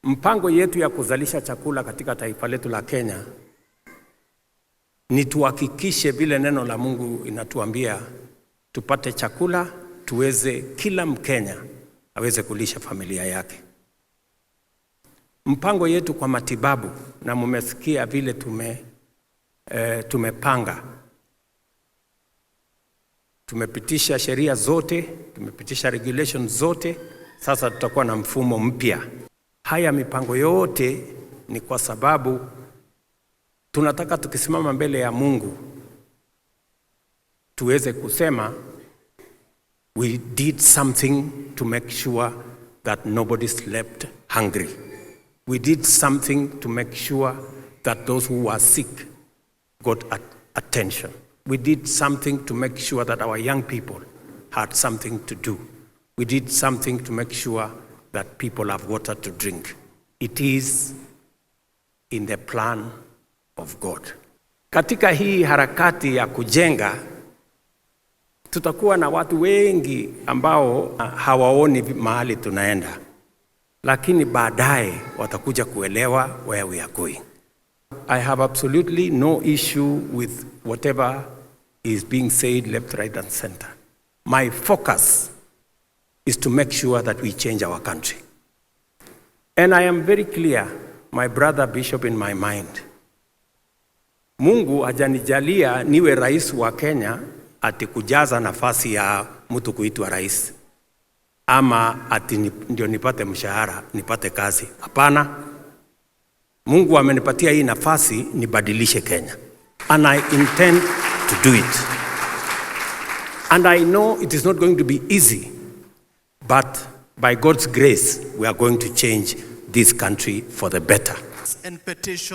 Mpango yetu ya kuzalisha chakula katika taifa letu la Kenya ni tuhakikishe vile neno la Mungu inatuambia tupate chakula, tuweze kila Mkenya aweze kulisha familia yake. Mpango yetu kwa matibabu, na mumesikia vile tumepanga. Tumepitisha sheria zote, tumepitisha regulations zote, sasa tutakuwa na mfumo mpya. Haya mipango yote ni kwa sababu tunataka tukisimama mbele ya Mungu tuweze kusema we did something to make sure that nobody slept hungry. We did something to make sure that those who were sick got attention. We did something to make sure that our young people had something to do. We did something to make sure that people have water to drink. It is in the plan of God. Katika hii harakati ya kujenga, tutakuwa na watu wengi ambao hawaoni mahali tunaenda, lakini baadaye watakuja kuelewa where we are going. I have absolutely no issue with whatever is being said left, right, and center. My focus is to make sure that we change our country. And I am very clear, my brother Bishop, in my mind. Mungu hajanijalia niwe rais wa Kenya ati kujaza nafasi ya mtu kuitwa rais, ama ati ndio nipate mshahara, nipate kazi. Hapana. Mungu amenipatia hii nafasi nibadilishe Kenya. And I intend to do it. And I know it is not going to be easy, but by God's grace, we are going to change this country for the better. And petition